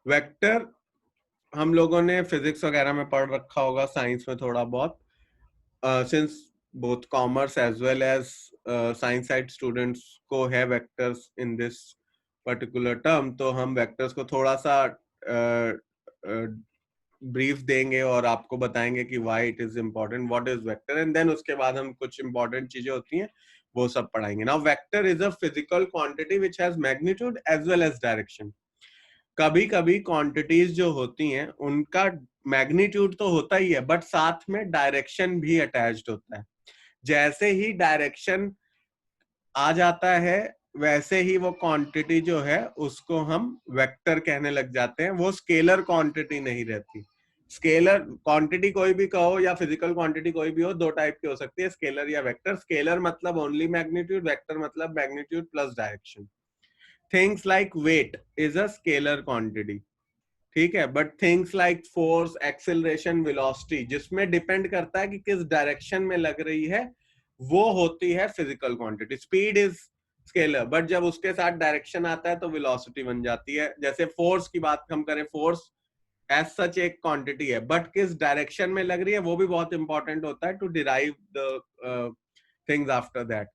Vector हम लोगों ने फिजिक्स वगैरह में पढ़ रखा होगा, साइंस में थोड़ा बहुत, since both commerce as well as science side students को है vectors in this particular term, तो हम वेक्टर्स को थोड़ा सा ब्रीफ देंगे और आपको बताएंगे कि why it is important, what is vector, and then उसके बाद हम कुछ इंपॉर्टेंट चीजें होती हैं वो सब पढ़ाएंगे. Now vector is a physical quantity which has magnitude as well as direction. कभी कभी क्वांटिटीज जो होती हैं उनका मैग्नीट्यूड तो होता ही है, बट साथ में डायरेक्शन भी अटैच्ड होता है. जैसे ही डायरेक्शन आ जाता है वैसे ही वो क्वांटिटी जो है उसको हम वेक्टर कहने लग जाते हैं. वो स्केलर क्वांटिटी नहीं रहती. स्केलर क्वांटिटी कोई भी कहो या फिजिकल क्वांटिटी कोई भी हो, दो टाइप की हो सकती है, स्केलर या वेक्टर. स्केलर मतलब ओनली मैग्नीट्यूड, वेक्टर मतलब magnitude plus direction. Things like weight is a scalar quantity, ठीक है, but things like force, acceleration, velocity, जिसमें डिपेंड करता है कि किस डायरेक्शन में लग रही है, वो होती है physical quantity. Speed is scalar, but जब उसके साथ डायरेक्शन आता है तो वेलोसिटी बन जाती है. जैसे फोर्स की बात हम करें, फोर्स एज सच एक क्वांटिटी है, बट किस डायरेक्शन में लग रही है वो भी बहुत इंपॉर्टेंट होता है to derive the things after that.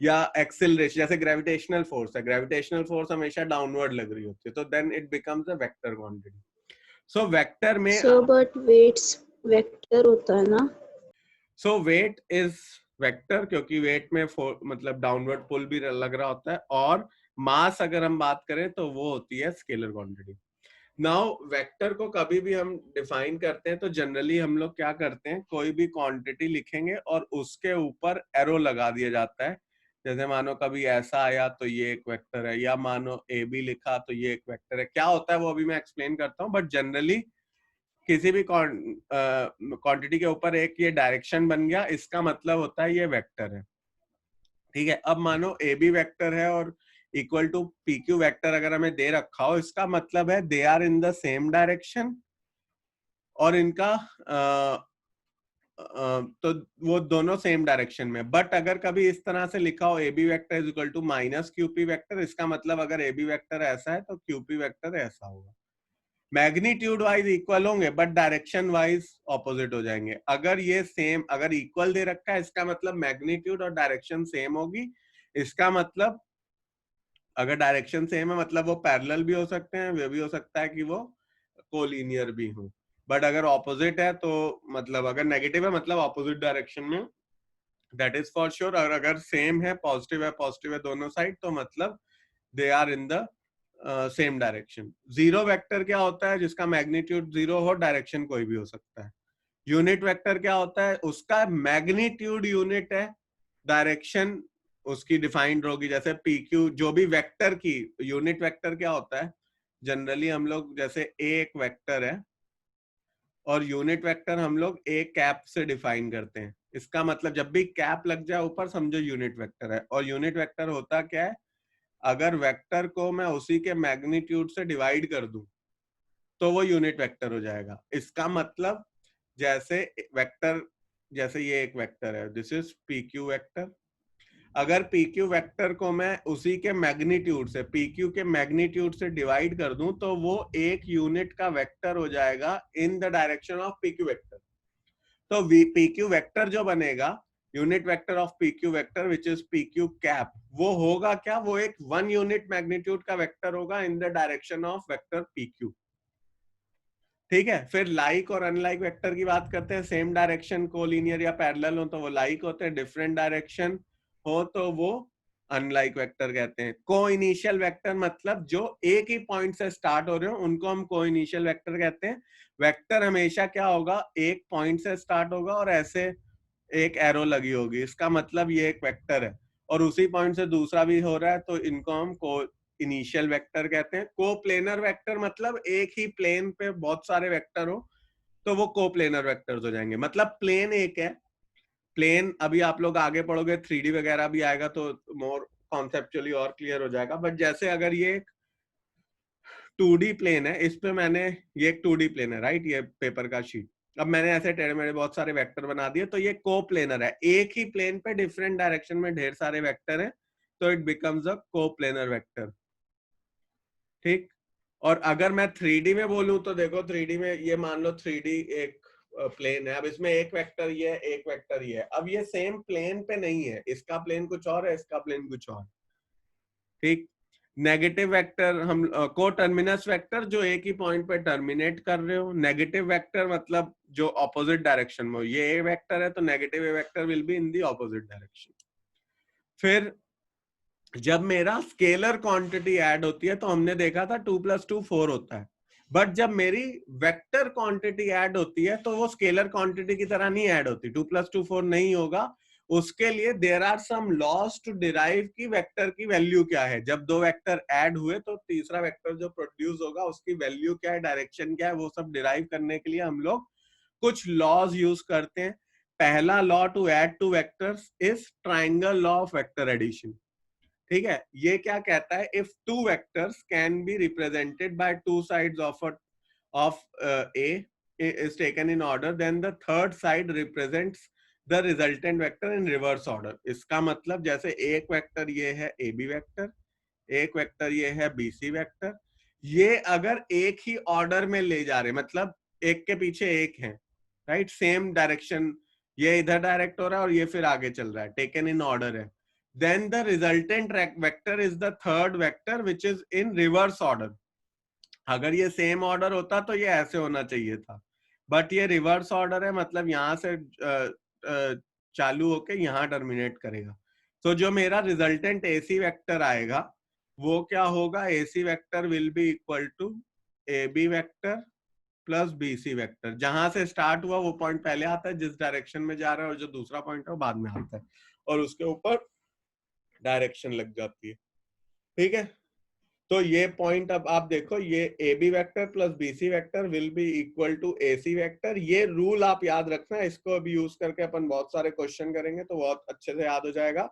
या एक्सेलरेशन, जैसे ग्रेविटेशनल फोर्स है, ग्रेविटेशनल फोर्स हमेशा डाउनवर्ड लग रही होती है, तो then it becomes a vector quantity. So vector में सो बट वेट्स वेक्टर होता है ना. सो वेट इज वेक्टर क्योंकि वेट में मतलब डाउनवर्ड पुल भी लग रहा होता है. और मास अगर हम बात करें तो वो होती है स्केलर क्वांटिटी. नाउ वेक्टर को कभी भी हम डिफाइन करते हैं तो जनरली हम लोग क्या करते हैं, कोई भी क्वांटिटी लिखेंगे और उसके ऊपर एरो लगा दिया जाता है. जैसे मानो कभी ऐसा आया तो ये एक वेक्टर है, या मानो ए बी लिखा तो ये एक वेक्टर है. क्या होता है वो अभी मैं एक्सप्लेन करता हूँ, बट जनरली किसी भी क्वांटिटी के ऊपर एक ये डायरेक्शन बन गया, इसका मतलब होता है ये वेक्टर है. ठीक है, अब मानो ए बी वेक्टर है और equal to P Q vector अगर हमें दे रखा हो, इसका मतलब है they are in the same direction और इनका तो वो दोनों सेम डायरेक्शन में. बट अगर कभी इस तरह से लिखा हो A B vector is equal to minus Q P vector, इसका मतलब अगर ए बी वेक्टर ऐसा है तो क्यू पी वेक्टर ऐसा होगा. मैग्नीट्यूड वाइज इक्वल होंगे बट डायरेक्शन वाइज ऑपोजिट हो जाएंगे. अगर ये सेम, अगर इक्वल दे रखा है इसका मतलब मैग्नीट्यूड और डायरेक्शन सेम होगी. इसका मतलब अगर डायरेक्शन सेम है मतलब वो पैरेलल भी हो सकते हैं, वे भी हो सकता है कि वो कोलिनियर भी हो. बट अगर ऑपोजिट है तो मतलब अगर नेगेटिव है मतलब ऑपोजिट डायरेक्शन में, दैट इज फॉर श्योर. और अगर सेम है, पॉजिटिव है दोनों साइड, तो मतलब they are in the same direction. Zero vector क्या होता है, जिसका मैग्नीट्यूड जीरो हो, डायरेक्शन कोई भी हो सकता है. यूनिट वेक्टर क्या होता है, उसका मैग्नीट्यूड यूनिट है, डायरेक्शन उसकी डिफाइंड होगी. जैसे पी क्यू, जो भी वेक्टर की यूनिट वेक्टर क्या होता है, जनरली हम लोग जैसे ए एक वेक्टर है और यूनिट वेक्टर हम लोग ए कैप से डिफाइन करते हैं. इसका मतलब जब भी कैप लग जाए ऊपर समझो यूनिट वेक्टर है. और यूनिट वेक्टर होता क्या है, अगर वेक्टर को मैं उसी के मैग्नीट्यूड से डिवाइड कर दूं तो वो यूनिट वेक्टर हो जाएगा. इसका मतलब जैसे वेक्टर, जैसे ये एक वेक्टर है, this is P Q vector. अगर पी क्यू वेक्टर को मैं उसी के मैग्नीट्यूड से, पी क्यू के मैग्नीट्यूड से डिवाइड कर दूं तो वो एक यूनिट का वेक्टर हो जाएगा in the direction of P Q vector. तो पी क्यू वेक्टर जो बनेगा, unit vector of P Q vector which is P Q cap, वो होगा क्या, वो एक वन यूनिट मैग्नीट्यूड का वेक्टर होगा in the direction of vector P Q. ठीक है, फिर लाइक और अनलाइक वेक्टर की बात करते हैं. सेम डायरेक्शन कोलिनियर या पैरेलल हो तो वो लाइक होते हैं, डिफरेंट डायरेक्शन हो तो वो अनलाइक वेक्टर कहते हैं. को इनिशियल वेक्टर मतलब जो एक ही पॉइंट से स्टार्ट हो रहे हो उनको हम को इनिशियल वेक्टर कहते हैं. वेक्टर हमेशा क्या होगा, एक पॉइंट से स्टार्ट होगा और ऐसे एक एरो लगी होगी, इसका मतलब ये एक वेक्टर है. और उसी पॉइंट से दूसरा भी हो रहा है तो इनको हम को इनिशियल वेक्टर कहते हैं. कोप्लेनर वेक्टर मतलब एक ही प्लेन पे बहुत सारे वेक्टर हो तो वो कोप्लेनर वेक्टर्स हो जाएंगे. मतलब प्लेन एक है, प्लेन अभी आप लोग आगे पढ़ोगे 3D वगैरह भी आएगा तो मोर कॉन्सेप्चुअली और क्लियर हो जाएगा. बट जैसे अगर ये 2D प्लेन है, इस पे मैंने, ये एक 2D प्लेन है राइट, ये पेपर का शीट, अब मैंने ऐसे टेढ़े मेढ़े बहुत सारे वेक्टर बना दिए तो ये कोप्लेनर है. एक ही प्लेन पे डिफरेंट डायरेक्शन में ढेर सारे वेक्टर हैं तो it becomes a coplanar vector. ठीक. और अगर मैं 3D में बोलूं तो देखो 3D में ये मान लो 3D एक प्लेन है, अब इसमें एक वेक्टर ये है, एक वेक्टर ये है, अब ये सेम प्लेन पे नहीं है, इसका प्लेन कुछ और है, इसका प्लेन कुछ और, ठीक। नेगेटिव वेक्टर हम को टर्मिनस वेक्टर जो एक ही पॉइंट पे टर्मिनेट कर रहे हो, नेगेटिव वेक्टर मतलब जो ऑपोजिट डायरेक्शन में हो, ये ए वेक्टर है तो negative A vector will be in the opposite direction. फिर जब मेरा स्केलर क्वांटिटी ऐड होती है तो हमने देखा था 2 + 2 4 होता है, बट जब मेरी वेक्टर क्वांटिटी ऐड होती है तो वो स्केलर क्वांटिटी की तरह नहीं ऐड होती, 2 + 2 4 नहीं होगा। उसके लिए there are some laws to derive की वेक्टर की वैल्यू क्या है, जब दो वेक्टर ऐड हुए तो तीसरा वेक्टर जो प्रोड्यूस होगा उसकी वैल्यू क्या है, डायरेक्शन क्या है, वो सब डिराइव करने के लिए हम लोग कुछ लॉज यूज करते हैं। पहला law to add two vectors is triangle law of vector addition, ठीक है। ये क्या कहता है, if two vectors can be represented by two sides of a is taken in order, then the third side represents the resultant vector in reverse order। इसका मतलब जैसे एक वेक्टर ये है ए बी वेक्टर, एक वेक्टर ये है बी सी वेक्टर, ये अगर एक ही ऑर्डर में ले जा रहे, मतलब एक के पीछे एक है, राइट, सेम डायरेक्शन, ये इधर डायरेक्ट हो रहा है और ये फिर आगे चल रहा है, टेकन इन ऑर्डर है, then the resultant vector is the third vector which is in reverse order। अगर ये सेम ऑर्डर होता तो ये ऐसे होना चाहिए था, बट ये रिवर्स ऑर्डर है, मतलब यहां से चालू होके यहाँ टर्मिनेट करेगा। तो जो मेरा रिजल्टेंट एसी वेक्टर आएगा वो क्या होगा, AC vector will be equal to A B vector plus B C vector. जहां से स्टार्ट हुआ वो पॉइंट पहले आता है जिस डायरेक्शन में जा रहा है, और जो दूसरा पॉइंट है वो बाद में आता है, और उसके ऊपर डायरेक्शन लग जाती है, ठीक है। तो ये पॉइंट अब आप देखो, ये A B vector plus B C vector will be equal to A C vector. ये रूल आप याद रखना, इसको अभी यूज करके अपन बहुत सारे क्वेश्चन करेंगे तो बहुत अच्छे से याद हो जाएगा।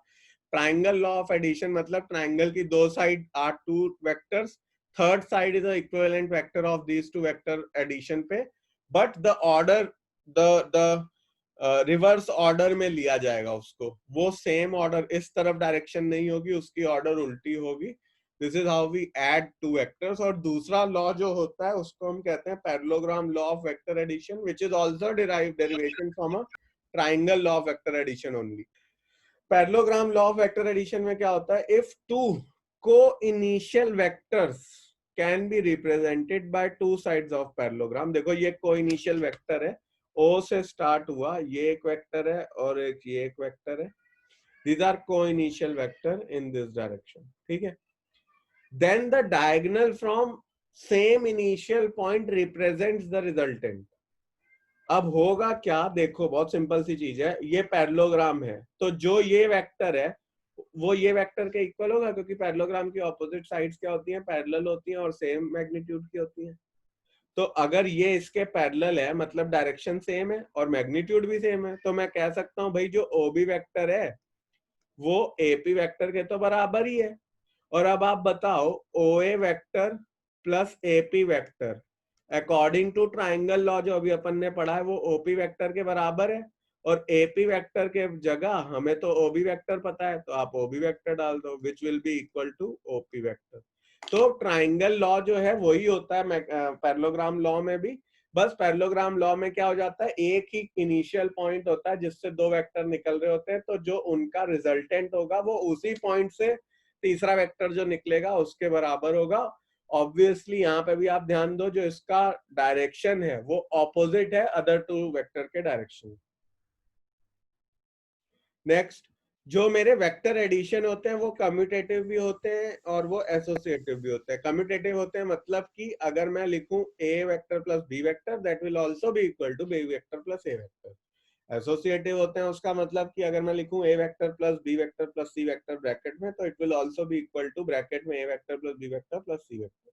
ट्राइंगल लॉ ऑफ एडिशन मतलब ट्राइंगल की दो side are two vectors, third side is the equivalent vector of these two vector addition पे, but the order the reverse order में लिया जाएगा उसको, वो सेम ऑर्डर इस तरफ डायरेक्शन नहीं होगी, उसकी ऑर्डर उल्टी होगी। This is how we add two vectors. और दूसरा लॉ जो होता है उसको हम कहते हैं parallelogram law of vector addition, which is also derivation from a triangle law of vector addition only. Parallelogram law of vector addition में क्या होता है, if two co-initial vectors can be represented by two sides of parallelogram. देखो ये को-इनिशियल vector है, ओ से start हुआ, ये एक वेक्टर है और ये एक वेक्टर है, these are co-initial vector in this direction, ठीक है। then the diagonal from same initial point represents the resultant। अब होगा क्या, देखो बहुत सिंपल सी चीज है, ये पैरेललोग्राम है तो जो ये वेक्टर है वो ये वेक्टर के इक्वल होगा, क्योंकि पैरेललोग्राम की ऑपोजिट साइड्स क्या होती हैं, पैरेलल होती हैं और सेम मैग्नीट्यूड की होती हैं। तो अगर ये इसके पैरेलल है मतलब डायरेक्शन सेम है और मैग्नीट्यूड भी सेम है, तो मैं कह सकता हूं भाई जो ओबी वेक्टर है वो एपी वेक्टर के तो बराबर ही है। और अब आप बताओ O A vector plus AP vector according to triangle law जो अभी अपन ने पढ़ा है वो ओपी वेक्टर के बराबर है, और एपी वेक्टर के जगह हमें तो ओबी वेक्टर पता है तो आप ओबी वेक्टर डाल दो, which will be equal to OP vector. तो ट्राइंगल लॉ जो है वही होता है पैरेललोग्राम लॉ में भी, बस पैरेललोग्राम लॉ में क्या हो जाता है, एक ही इनिशियल पॉइंट होता है जिससे दो वेक्टर निकल रहे होते हैं, तो जो उनका रिजल्टेंट होगा वो उसी पॉइंट से तीसरा वेक्टर जो निकलेगा उसके बराबर होगा। ऑब्वियसली यहाँ पे भी आप ध्यान दो, जो इसका डायरेक्शन है वो ऑपोजिट है अदर टू वेक्टर के डायरेक्शन। नेक्स्ट, जो मेरे वेक्टर एडिशन होते हैं वो कम्यूटेटिव भी होते हैं और वो एसोसिएटिव भी होते हैं। कम्यूटेटिव होते हैं मतलब कि अगर मैं लिखूं A vector plus B vector that will also be equal to B vector plus A vector. Associative होते हैं उसका मतलब कि अगर मैं लिखूं A vector plus B vector plus C vector bracket में तो it will also be equal to bracket में A vector plus B vector plus C vector,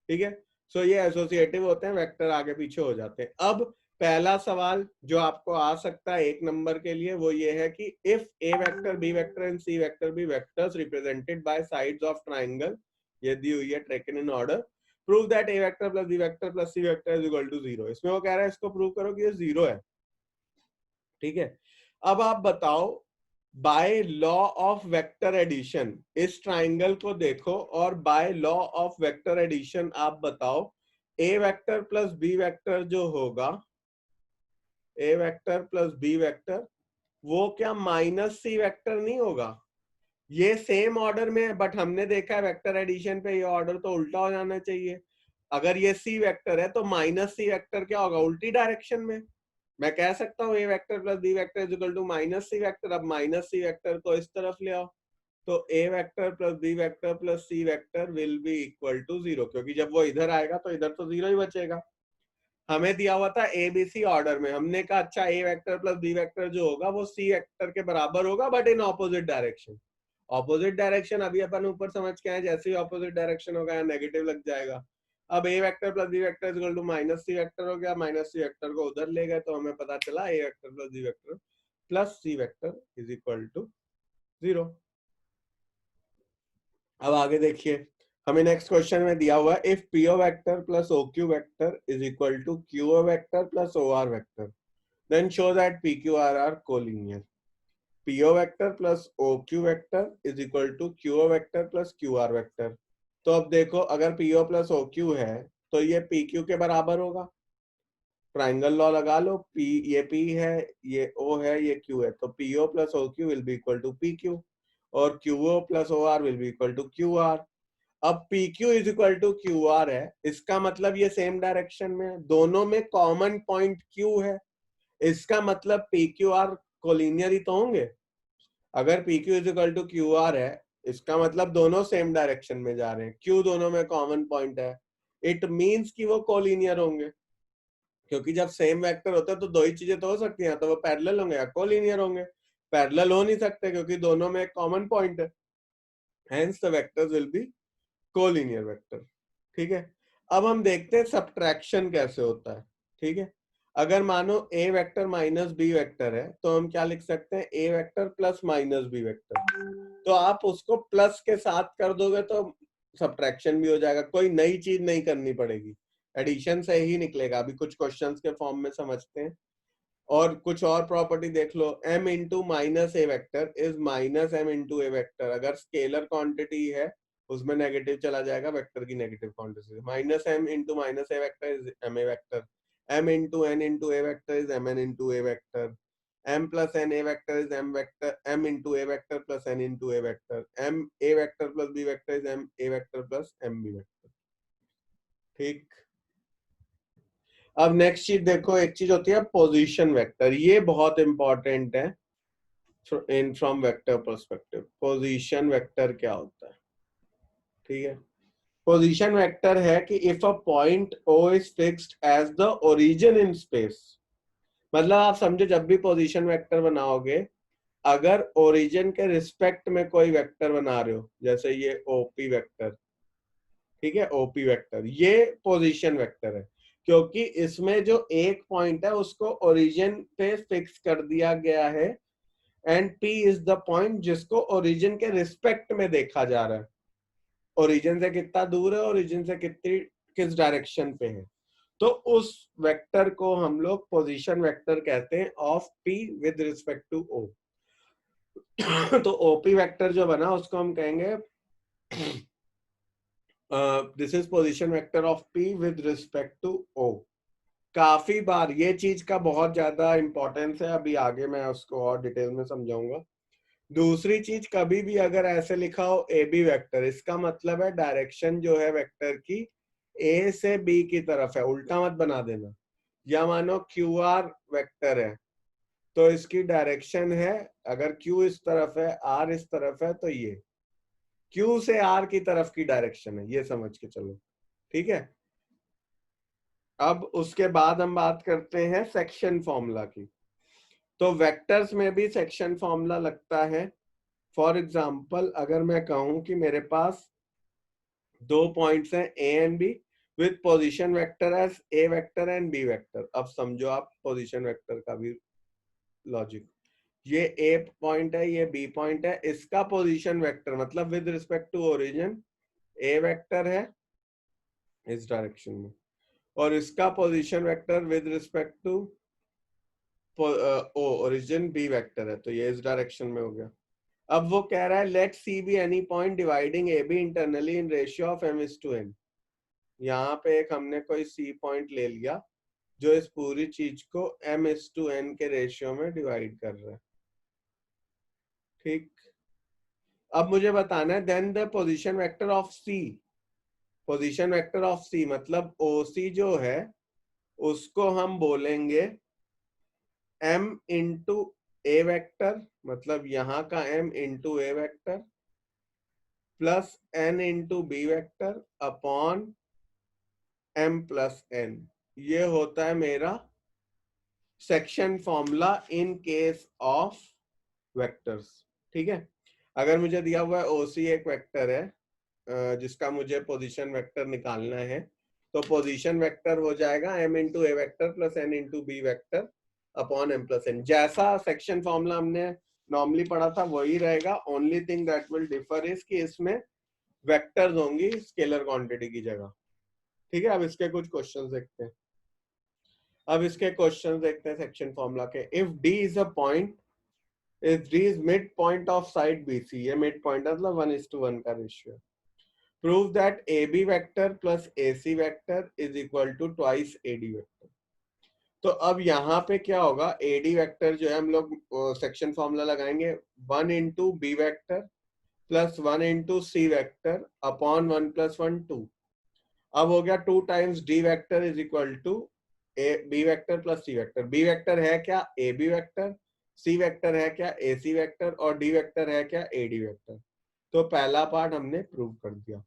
ठीक है। सो ये एसोसिएटिव होते हैं, वेक्टर आगे पीछे हो जाते हैं। अब पहला सवाल जो आपको आ सकता है एक नंबर के लिए वो ये है कि if A vector B vector and C vector be vectors represented by sides of triangle, ये दी हुई है taken in order, prove that A vector plus B vector plus C vector is equal to 0। इसमें वो कह रहा है इसको प्रूव करो कि ये 0 है, ठीक है। अब आप बताओ by law of vector addition इस ट्राइंगल को देखो और by law of vector addition आप बताओ A vector plus B vector जो होगा, A vector plus B vector, वो क्या माइनस सी वेक्टर नहीं होगा? ये सेम ऑर्डर में है, बट हमने देखा है वेक्टर एडिशन पे ये ऑर्डर तो उल्टा हो जाना चाहिए। अगर ये सी वेक्टर है तो माइनस सी वेक्टर क्या होगा? उल्टी डायरेक्शन में। मैं कह सकता हूँ A vector plus B vector is equal to minus C vector. अब माइनस सी वेक्टर को इस तरफ ले आओ तो A vector plus B vector plus C vector will be equal to 0, क्योंकि जब वो इधर आएगा तो इधर तो 0 ही बचेगा। हमें दिया हुआ था ए बी सी ऑर्डर में, हमने कहा अच्छा A vector plus B vector जो होगा वो सी वेक्टर के बराबर होगा but in opposite direction. Opposite direction अभी अपन ऊपर समझ के आए, जैसे ही ऑपोजिट डायरेक्शन होगा नेगेटिव लग जाएगा। अब A vector plus B vector is equal to minus C vector हो गया, माइनस सी वेक्टर को उधर ले गए तो हमें पता चला A vector plus B vector plus C vector is equal to 0। अब आगे देखिए, हमें नेक्स्ट क्वेश्चन में दिया हुआ है if PO vector plus OQ vector is equal to QO vector plus OR vector then show that PQR are collinear. PO vector plus OQ vector is equal to QO vector plus QR vector. तो अब देखो, अगर PO plus OQ है तो ये PQ के बराबर होगा। ट्राइंगल लॉ लगा लो, पी ये पी है, ये ओ है, ये क्यू है, तो PO plus OQ will be equal to P Q और QO plus O R will be equal to Q R. अब PQ is equal to QR है, इसका मतलब ये सेम डायरेक्शन में है, दोनों में कॉमन पॉइंट Q है, इसका मतलब PQR कोलिनियर ही तो होंगे। अगर PQ is equal to QR है इसका मतलब दोनों सेम डायरेक्शन में जा रहे हैं, Q दोनों में कॉमन पॉइंट है, इट मींस कि वो कोलिनियर होंगे। क्योंकि जब सेम वेक्टर होता है तो दो ही चीजें तो हो सकती हैं, तो वो पैरेलल होंगे या कोलिनियर होंगे। पैरेलल हो नहीं सकते क्योंकि दोनों में एक कॉमन पॉइंट है, hence the vectors will be collinear vector. ठीक है, अब हम देखते हैं सब्ट्रैक्शन कैसे होता है। ठीक है, अगर मानो A vector minus B vector है तो हम क्या लिख सकते हैं, A vector plus minus B vector. तो आप उसको प्लस के साथ कर दोगे तो सब्ट्रैक्शन भी हो जाएगा, कोई नई चीज नहीं करनी पड़ेगी, एडिशन से ही निकलेगा। अभी कुछ क्वेश्चंस के फॉर्म में समझते हैं। और कुछ और प्रॉपर्टी देख लो, m into minus A vector is minus m into A vector. अगर स्केलर क्वांटिटी है उसमें नेगेटिव चला जाएगा, वेक्टर की negative quantity. Minus m into minus A vector is m A vector, m into n into A vector is mn into A vector, m plus n A vector is m vector m into A vector plus n into A vector, m A vector plus b vector is m A vector plus m b vector. ठीक, अब next चीज देखो, एक चीज होती है position vector, ये बहुत इंपॉर्टेंट है in from vector perspective. Position vector क्या होता है? ठीक है, पोजीशन वेक्टर है कि if a point O is fixed as the origin in space, मतलब आप समझो जब भी पोजीशन वेक्टर बनाओगे, अगर ओरिजिन के रिस्पेक्ट में कोई वेक्टर बना रहे हो, जैसे ये ओपी वेक्टर, ठीक है, ओपी वेक्टर ये पोजीशन वेक्टर है क्योंकि इसमें जो एक पॉइंट है उसको ओरिजिन पे फिक्स कर दिया गया है and P is the point जिसको ओरिजिन के रिस्पेक्ट में देखा जा रहा है। ओरिजिन से कितना दूर है, ओरिजिन से कितनी किस डायरेक्शन पे है, तो उस वेक्टर को हम लोग पोजीशन वेक्टर कहते हैं of P with respect to O। तो OP वेक्टर जो बना उसको हम कहेंगे this is position vector of P with respect to O। काफी बार ये चीज का बहुत ज्यादा इंपॉर्टेंस है, अभी आगे मैं उसको और डिटेल में समझाऊंगा। दूसरी चीज, कभी भी अगर ऐसे लिखा हो ए बी वेक्टर, इसका मतलब है डायरेक्शन जो है वेक्टर की ए से बी की तरफ है, उल्टा मत बना देना। या मानो क्यू आर वेक्टर है तो इसकी डायरेक्शन है, अगर क्यू इस तरफ है आर इस तरफ है तो ये क्यू से आर की तरफ की डायरेक्शन है, ये समझ के चलो। ठीक है, अब उसके बाद हम बात करते हैं सेक्शन फॉर्मूला की। तो वेक्टर्स में भी सेक्शन फॉर्मूला लगता है। फॉर एग्जाम्पल, अगर मैं कहूं कि मेरे पास दो पॉइंट्स हैं A and B with position vector as A vector and B vector. अब समझो आप पोजीशन वेक्टर का भी लॉजिक, ये ए पॉइंट है, ये बी पॉइंट है, इसका पोजीशन वेक्टर मतलब with respect to origin A vector है इस डायरेक्शन में, और इसका position vector with respect to origin B vector है, तो ये इस डायरेक्शन में हो गया। अब वो कह रहा है let C be any point dividing A B internally in ratio of m/n। यहाँ पे एक हमने कोई सी पॉइंट ले लिया जो इस पूरी चीज को m/n के रेशियो में डिवाइड कर रहा है। ठीक, अब मुझे बताना है then the position vector of C. Position vector of C मतलब ओसी जो है उसको हम बोलेंगे m इंटू ए वेक्टर, मतलब यहाँ का m into A vector plus n into B vector upon m plus n। ये होता है मेरा section formula in case of vectors. ठीक है, अगर मुझे दिया हुआ है ओसी एक वेक्टर है जिसका मुझे पोजीशन वेक्टर निकालना है, तो पोजीशन वेक्टर हो जाएगा m into A vector plus n into B vector upon m plus n। जैसा सेक्शन फॉर्मूला हमने नॉर्मली पढ़ा था वही रहेगा। Only thing that will differ is कि इसमें वेक्टर्स होंगी स्केलर क्वांटिटी की जगह। ठीक है, अब इसके कुछ क्वेश्चंस देखते हैं। अब इसके क्वेश्चंस देखते हैं सेक्शन फॉर्मूला के। If d is a point, if d is mid point of side BC, ये मिड पॉइंट मतलब 1:1 का रेशियो। Prove that AB vector plus AC vector is equal to twice AD vector. तो अब यहाँ पे क्या होगा, AD वेक्टर जो है हम लोग सेक्शन फॉर्मूला लगाएंगे 1 into B vector plus 1 into C vector upon 1 plus 1 2। अब हो गया 2 times D vector is equal to B vector plus C vector. B vector है क्या, A B vector, C vector है क्या, ए सी वेक्टर, और D vector है क्या, ए डी वेक्टर। तो पहला पार्ट हमने प्रूव कर दिया।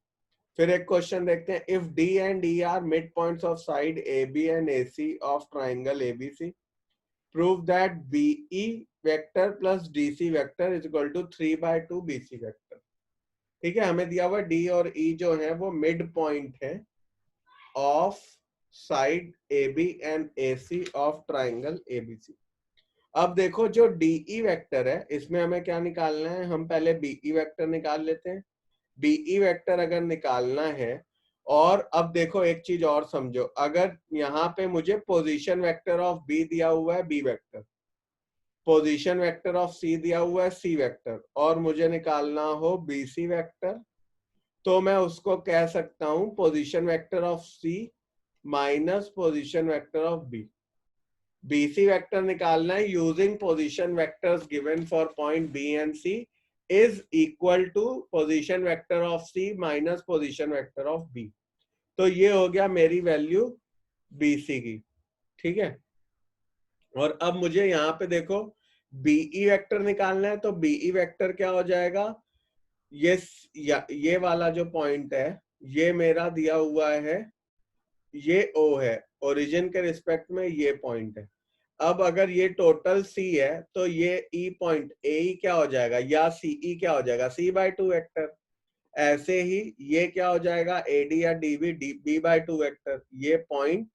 फिर एक क्वेश्चन देखते हैं। If D and E are mid points of side A B and A C of triangle ABC, prove that BE vector plus D C vector is equal to 3/2 BC vector. ठीक है, हमें दिया हुआ D और ई जो है वो mid point है of side AB and AC of triangle ABC। अब देखो जो DE वेक्टर है इसमें हमें क्या निकालना है, हम पहले BE वेक्टर निकाल लेते हैं। BE वेक्टर अगर निकालना है, और अब देखो एक चीज और समझो, अगर यहाँ पे मुझे पोजीशन वेक्टर ऑफ B दिया हुआ है B vector, position vector of C दिया हुआ है C वेक्टर, और मुझे निकालना हो BC वेक्टर, तो मैं उसको कह सकता हूं position vector of C minus position vector of B। BC vector निकालना है using position vectors given for point B and C is equal to position vector of C minus position vector of B। तो ये हो गया मेरी value BC की। ठीक है, और अब मुझे यहाँ पे देखो BE वेक्टर निकालना है, तो BE वेक्टर क्या हो जाएगा, ये वाला जो पॉइंट है ये मेरा दिया हुआ है, ये O है, ओरिजिन के रिस्पेक्ट में ये पॉइंट है। अब अगर ये टोटल C है तो ये E पॉइंट AE क्या हो जाएगा, या CE क्या हो जाएगा, C/2 वेक्टर। ऐसे ही ये क्या हो जाएगा, AD या DB B/2 वेक्टर। ये पॉइंट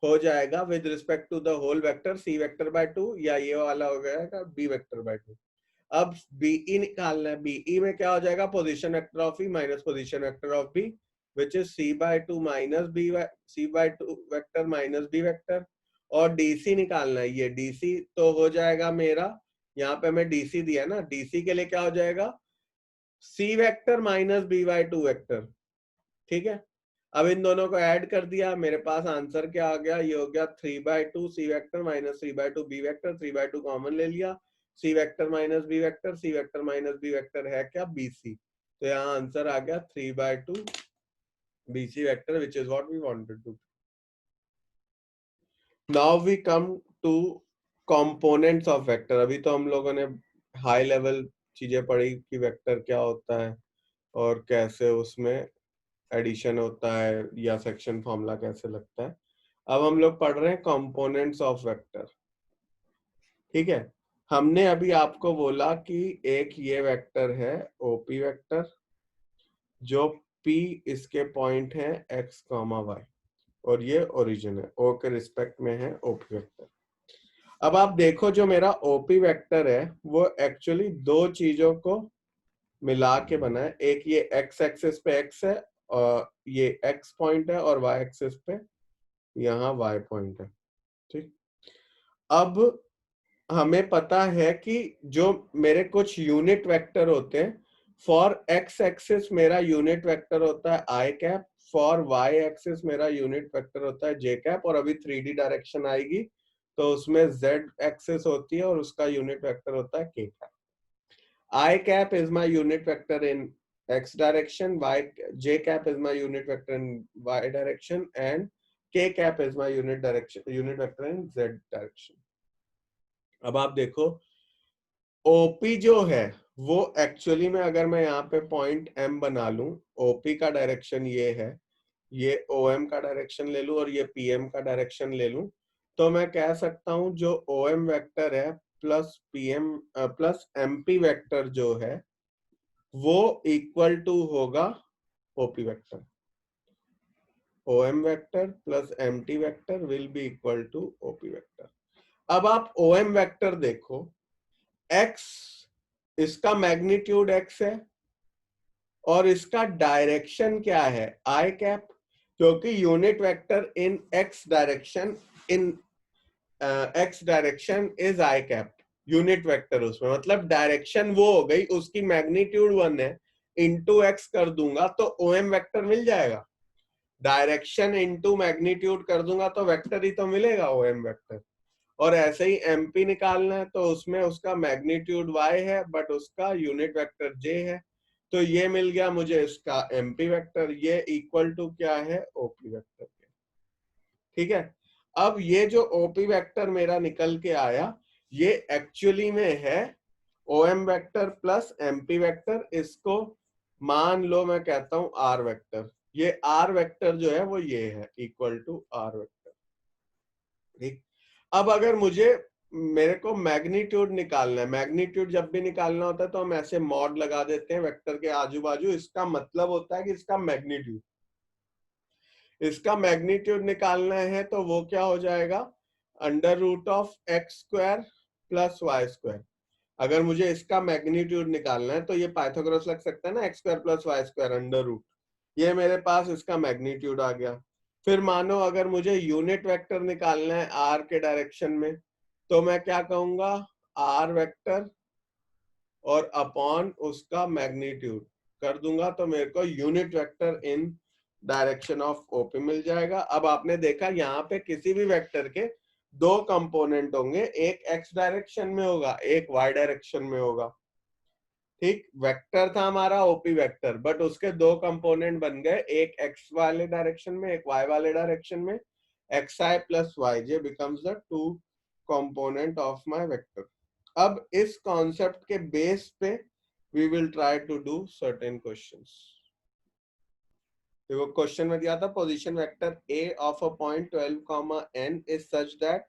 हो जाएगा with respect to the whole vector C vector by 2, या ये वाला हो जाएगा B वेक्टर बाय 2। अब BE निकालना है, BE में क्या हो जाएगा, position vector of E minus position vector of B which is C/2 minus C/2 vector minus B vector. और DC निकालना है, ये DC तो हो जाएगा मेरा, यहाँ पे मैं DC दिया ना, DC के लिए क्या हो जाएगा, C vector minus B/2 vector. ठीक है, अब इन दोनों को ऐड कर दिया, मेरे पास आंसर क्या आ गया, ये हो गया 3/2 C vector minus 3/2 B vector. 3/2 common ले लिया, C vector minus B vector, C vector minus B vector है क्या, BC। तो यहाँ आंसर आ गया 3/2 BC vector which is what we wanted to। Now we come to components of vector। अभी तो हम लोगों ने हाई लेवल चीजें पढ़ी कि वेक्टर क्या होता है और कैसे उसमें एडिशन होता है या सेक्शन फॉर्मूला कैसे लगता है। अब हम लोग पढ़ रहे हैं कंपोनेंट्स ऑफ वेक्टर। ठीक है, हमने अभी आपको बोला कि एक ये वेक्टर है OP वेक्टर, जो P इसके पॉइंट है x, y, और ये ओरिजिन है O के रिस्पेक्ट में है OP वेक्टर। अब आप देखो जो मेरा OP वेक्टर है वो एक्चुअली दो चीजों को मिला के बना है। एक ये x एक्सिस पे x है, और ये x पॉइंट है, और y एक्सिस पे यहाँ y पॉइंट है। ठीक, अब हमें पता है कि जो मेरे कुछ यूनिट वेक्टर होते हैं, फॉर एक्स एक्सिस मेरा यूनिट वेक्टर होता है आई कैप, फॉर वाई एक्सिस मेरा यूनिट वेक्टर होता है जे कैप, और अभी 3D डायरेक्शन आएगी तो उसमें जेड एक्सिस होती है और उसका यूनिट वेक्टर होता है के cap. I cap is my unit vector in x direction, j cap is my unit vector in y direction, and k cap is my unit vector in z direction. अब आप देखो OP जो है वो actually में, अगर मैं यहाँ पे पॉइंट M बना लूं, OP का डायरेक्शन ये है, ये OM का डायरेक्शन ले लूं और ये PM का डायरेक्शन ले लूं, तो मैं कह सकता हूं जो OM वेक्टर है plus PM plus MP vector जो है वो इक्वल टू होगा OP vector. OM vector plus MT vector will be equal to OP vector. अब आप OM वेक्टर देखो, X इसका मैग्नीट्यूड X है और इसका डायरेक्शन क्या है I कैप, क्योंकि unit vector in X direction is I cap. Unit vector उसमें मतलब डायरेक्शन वो हो गई, उसकी मैग्नीट्यूड 1 है, इंटू एक्स कर दूंगा तो OM वेक्टर मिल जाएगा. डायरेक्शन इंटू मैग्नीट्यूड कर दूंगा तो वेक्टर ही तो मिलेगा OM वेक्टर. और ऐसे ही MP निकालना है तो उसमें उसका मैग्नीट्यूड Y है बट उसका यूनिट वेक्टर J है, तो ये मिल गया मुझे इसका MP वेक्टर. ये इक्वल टू क्या है OP वेक्टर के. ठीक है, अब ये जो OP वेक्टर मेरा निकल के आया ये एक्चुअली में है OM vector plus MP vector. इसको मान लो मैं कहता हूं R वेक्टर. ये R वेक्टर जो है वो ये है इक्वल टू R वेक्टर. ठीक, अब अगर मेरे को मैग्नीट्यूड निकालना है, मैग्नीट्यूड जब भी निकालना होता है तो हम ऐसे मॉड लगा देते हैं वेक्टर के आजू बाजू. इसका मतलब होता है कि इसका मैग्नीट्यूड निकालना है तो वो क्या हो जाएगा, under root of X square plus Y square. अगर मुझे इसका मैग्नीट्यूड निकालना है तो ये पाइथागोरस लग सकता है ना, X square plus Y square under root. ये मेरे पास इसका मैग्नीट्यूड आ गया. फिर मानो अगर मुझे यूनिट वेक्टर निकालना है आर के डायरेक्शन में तो मैं क्या कहूंगा, आर वेक्टर और अपॉन उसका मैग्नीट्यूड कर दूंगा तो मेरे को unit vector in direction of OP मिल जाएगा. अब आपने देखा यहाँ पे किसी भी वेक्टर के दो कंपोनेंट होंगे, एक एक्स डायरेक्शन में होगा एक वाई डायरेक्शन में होगा. ठीक, वेक्टर था हमारा OP वेक्टर बट उसके दो कंपोनेंट बन गए, एक एक्स वाले डायरेक्शन में एक वाई वाले डायरेक्शन में. xi plus yj becomes the two component of my vector. अब इस कॉन्सेप्ट के बेस पे we will try to do certain questions. देखो क्वेश्चन में दिया था position vector A of a point 12, n is such that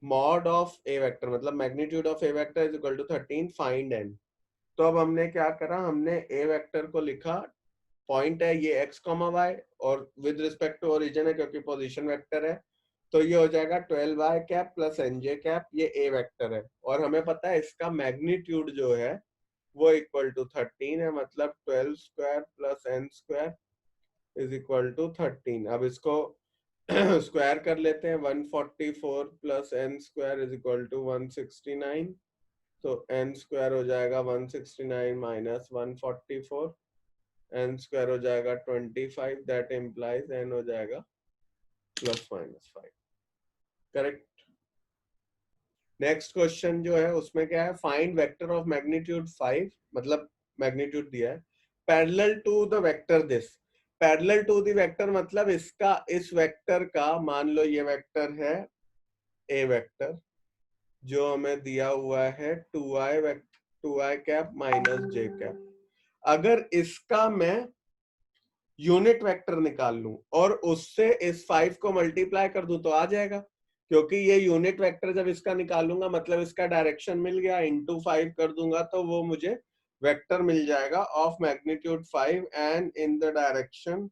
mod of A vector मतलब magnitude of A vector is equal to 13, find n. तो अब हमने क्या करा, हमने A वेक्टर को लिखा, पॉइंट है ये x, y और विद रिस्पेक्ट टू ओरिजिन है क्योंकि पोजीशन वेक्टर है, तो ये हो जाएगा 12y cap plus nj cap. ये A वेक्टर है और हमें पता है इसका मैग्नीट्यूड जो है वो इक्वल टू 13 है, मतलब 12 square plus n square is equal to 13. अब इसको स्क्वायर कर लेते हैं, 144 plus n square is equal to 169. तो n स्क्वायर हो जाएगा 169 माइनस 144, n स्क्वायर हो जाएगा 25, दैट इम्प्लाइज n हो जाएगा plus minus 5. Correct. Next question जो है उसमें क्या है, फाइंड वेक्टर ऑफ मैग्नीट्यूड 5, मतलब मैग्नीट्यूड दिया है, parallel to the vector this. Parallel to the vector मतलब इसका इस वेक्टर का, मान लो ये वेक्टर है A वेक्टर जो हमें दिया हुआ है 2i cap minus j cap. अगर इसका मैं यूनिट वेक्टर निकाल लूं और उससे इस 5 को मल्टीप्लाई कर दूं तो आ जाएगा, क्योंकि ये यूनिट वेक्टर जब इसका निकालूंगा मतलब इसका डायरेक्शन मिल गया, इंटू 5 कर दूंगा तो वो मुझे वेक्टर मिल जाएगा of magnitude 5 and in the direction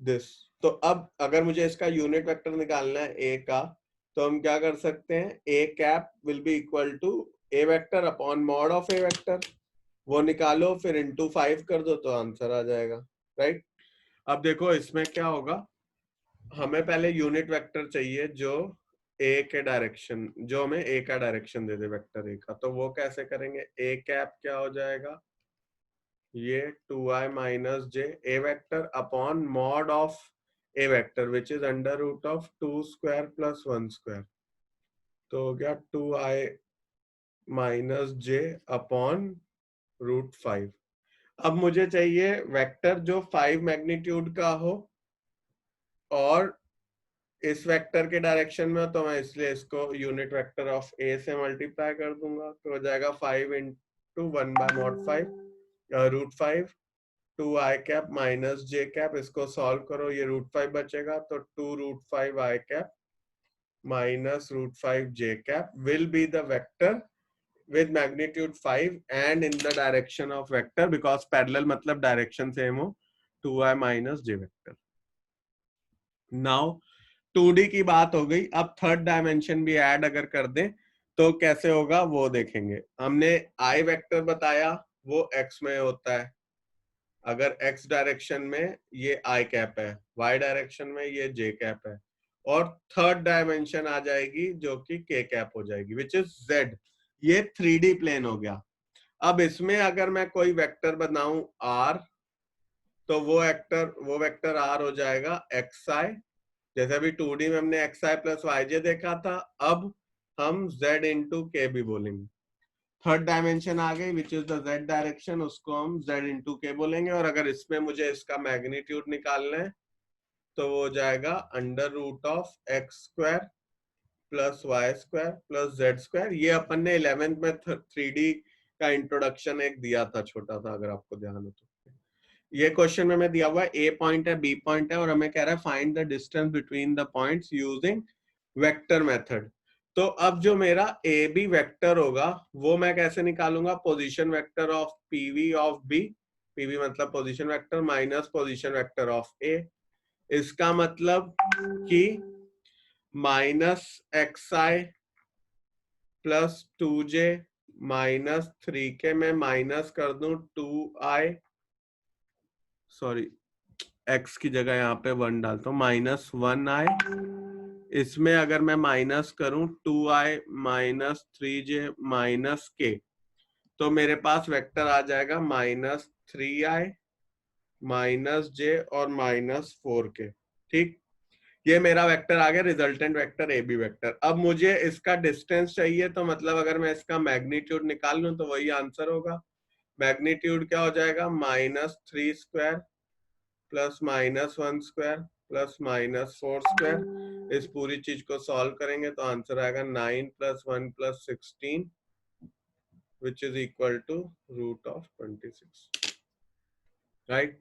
this. तो अब अगर मुझे इसका यूनिट वेक्टर निकालना है A का तो हम क्या कर सकते हैं, A cap will be equal to A vector upon mod of A vector. वो निकालो फिर इंटू 5 कर दो तो आंसर आ जाएगा. राइट. अब देखो इसमें क्या होगा, हमें पहले यूनिट वेक्टर चाहिए जो ए के डायरेक्शन, जो हमें ए का direction they they vector A का, तो वो कैसे करेंगे? ए कैप क्या हो जाएगा? ये 2i minus J A vector upon mod of A vector which is under root of 2 square plus 1 square, तो हो गया 2i माइनस जे अपॉन रूट 5। अब मुझे चाहिए वेक्टर जो 5 मैग्नीट्यूड का हो और इस वेक्टर के डायरेक्शन में, तो मैं इसलिए इसको यूनिट वेक्टर ऑफ ए से मल्टीप्लाई कर दूंगा, तो हो जाएगा 5 into 1 by mod 5 root 5 2 I cap minus J cap, इसको सॉल्व करो, ये रूट 5 बचेगा, तो 2 root 5 I cap minus root 5 J cap will be the vector with magnitude 5 and in the direction of vector because parallel मतलब direction same हो, 2i minus j vector। now 2D की बात हो गई, अब थर्ड डायमेंशन भी add अगर कर दें तो कैसे होगा वो देखेंगे। हमने i वेक्टर बताया वो x में होता है, अगर x डायरेक्शन में ये i कैप है, y डायरेक्शन में ये j कैप है, और थर्ड डायमेंशन आ जाएगी जो कि k कैप हो जाएगी विच इज z। ये 3D प्लेन हो गया। अब इसमें अगर मैं कोई वेक्टर बनाऊं r, तो वो वेक्टर r हो जाएगा xi, जैसे अभी 2D में हमने xi प्लस yj देखा था, अब हम z इंटू के भी बोलेंगे। थर्ड डायमेंशन आ गई which is the z direction, उसको हम z इंटू के बोलेंगे। और अगर इसमें मुझे इसका मैग्नीट्यूड निकालना है तो वो हो जाएगा under root of X square plus Y square plus Z square. ये अपन ने 11th में 3D का इंट्रोडक्शन एक दिया था छोटा सा, अगर आपको ध्यान हो तो। ये क्वेश्चन में दिया हुआ है ए पॉइंट है, बी पॉइंट है, और हमें कह रहा है find the distance between the points using vector method. तो अब जो मेरा ए बी वेक्टर होगा वो मैं कैसे निकालूंगा? Position vector of PV of B, PV मतलब position vector, minus position vector of A. इसका मतलब कि minus X I plus 2j minus 3k में माइनस कर दूं 2i, सॉरी x की जगह यहाँ पे 1 डालता हूँ, माइनस 1i। इसमें अगर मैं माइनस करूं 2i minus 3j minus k, तो मेरे पास वेक्टर आ जाएगा माइनस 3i माइनस j और माइनस 4k। ठीक, ये मेरा वेक्टर आ गया, resultant vector A B vector. अब मुझे इसका डिस्टेंस चाहिए, तो मतलब अगर मैं इसका मैग्नीट्यूड निकाल लूं तो वही आंसर होगा। मैग्नीट्यूड क्या हो जाएगा? Minus 3 square plus minus 1 square plus minus 4 square. इस पूरी चीज को सॉल्व करेंगे तो आंसर आएगा 9 plus 1 plus 16 which is equal to root of 26, right.